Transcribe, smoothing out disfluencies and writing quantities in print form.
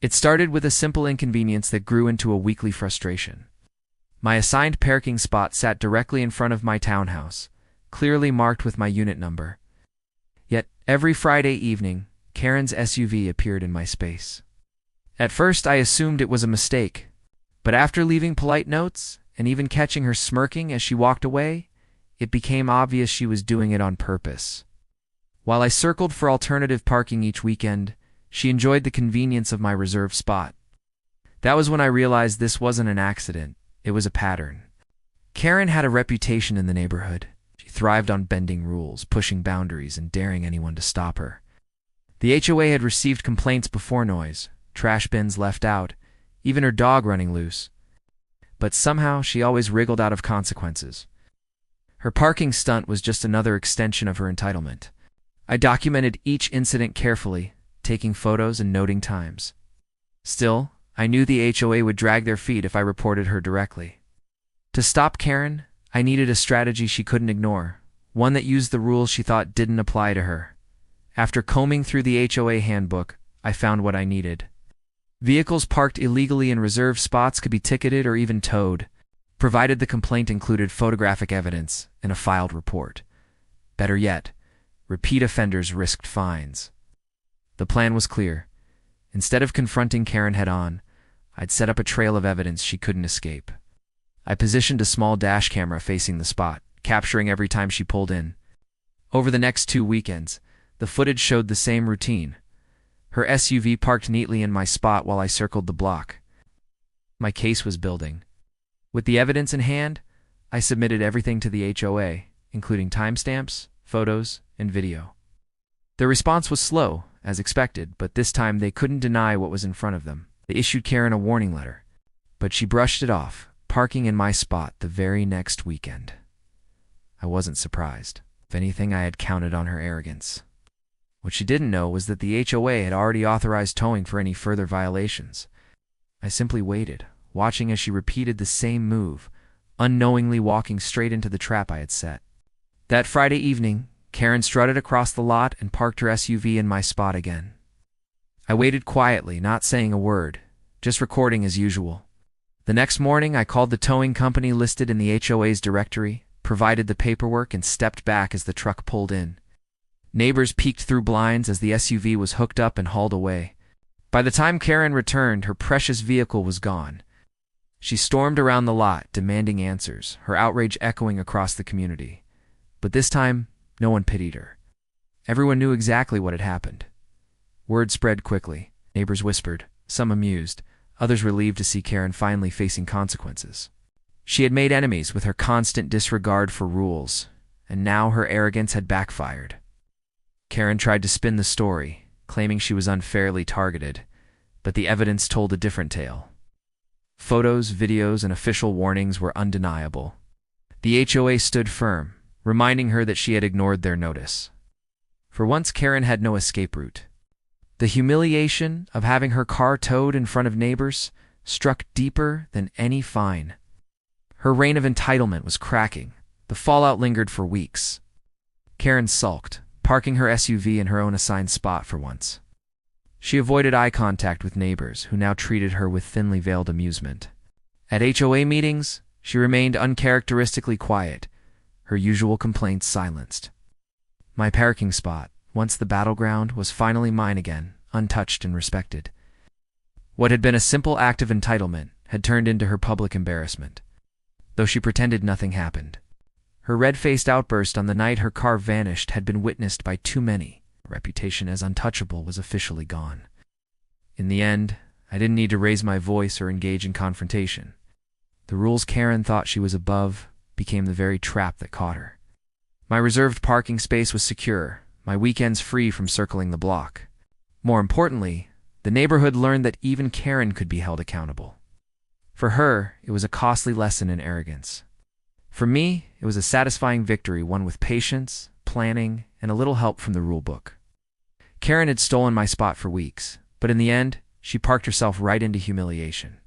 It started with a simple inconvenience that grew into a weekly frustration. My assigned parking spot sat directly in front of my townhouse, clearly marked with my unit number. Yet, every Friday evening, Karen's SUV appeared in my space. At first, I assumed it was a mistake, but after leaving polite notes and even catching her smirking as she walked away, it became obvious she was doing it on purpose. While I circled for alternative parking each weekend, she enjoyed the convenience of my reserved spot. That was when I realized this wasn't an accident, it was a pattern. Karen had a reputation in the neighborhood. She thrived on bending rules, pushing boundaries, and daring anyone to stop her. The HOA had received complaints before noise, trash bins left out, even her dog running loose. But somehow she always wriggled out of consequences. Her parking stunt was just another extension of her entitlement. I documented each incident carefully, taking photos and noting times. Still, I knew the HOA would drag their feet if I reported her directly. To stop Karen, I needed a strategy she couldn't ignore, one that used the rules she thought didn't apply to her. After combing through the HOA handbook, I found what I needed. Vehicles parked illegally in reserved spots could be ticketed or even towed, provided the complaint included photographic evidence and a filed report. Better yet, repeat offenders risked fines. The plan was clear. Instead of confronting Karen head-on, I'd set up a trail of evidence she couldn't escape. I positioned a small dash camera facing the spot, capturing every time she pulled in. Over the next 2 weekends, the footage showed the same routine. Her SUV parked neatly in my spot while I circled the block. My case was building. With the evidence in hand, I submitted everything to the HOA, including timestamps, photos, and video. Their response was slow, as expected, but this time they couldn't deny what was in front of them. They issued Karen a warning letter, but she brushed it off, parking in my spot the very next weekend. I wasn't surprised. If anything, I had counted on her arrogance. What she didn't know was that the HOA had already authorized towing for any further violations. I simply waited, watching as she repeated the same move, unknowingly walking straight into the trap I had set. That Friday evening, Karen strutted across the lot and parked her SUV in my spot again. I waited quietly, not saying a word, just recording as usual. The next morning, I called the towing company listed in the HOA's directory, provided the paperwork, and stepped back as the truck pulled in. Neighbors peeked through blinds as the SUV was hooked up and hauled away. By the time Karen returned, her precious vehicle was gone. She stormed around the lot, demanding answers, her outrage echoing across the community. But this time, no one pitied her. Everyone knew exactly what had happened. Word spread quickly. Neighbors whispered, some amused, others relieved to see Karen finally facing consequences. She had made enemies with her constant disregard for rules, and now her arrogance had backfired. Karen tried to spin the story, claiming she was unfairly targeted, but the evidence told a different tale. Photos, videos, and official warnings were undeniable. The HOA stood firm, reminding her that she had ignored their notice. For once, Karen had no escape route. The humiliation of having her car towed in front of neighbors struck deeper than any fine. Her reign of entitlement was cracking. The fallout lingered for weeks. Karen sulked, parking her SUV in her own assigned spot for once. She avoided eye contact with neighbors, who now treated her with thinly veiled amusement. At HOA meetings, she remained uncharacteristically quiet, her usual complaints silenced. My parking spot, once the battleground, was finally mine again, untouched and respected. What had been a simple act of entitlement had turned into her public embarrassment, though she pretended nothing happened. Her red-faced outburst on the night her car vanished had been witnessed by too many. Her reputation as untouchable was officially gone. In the end, I didn't need to raise my voice or engage in confrontation. The rules Karen thought she was above became the very trap that caught her. My reserved parking space was secure, my weekends free from circling the block. More importantly, the neighborhood learned that even Karen could be held accountable. For her, it was a costly lesson in arrogance. For me, it was a satisfying victory, won with patience, planning, and a little help from the rulebook. Karen had stolen my spot for weeks, but in the end, she parked herself right into humiliation.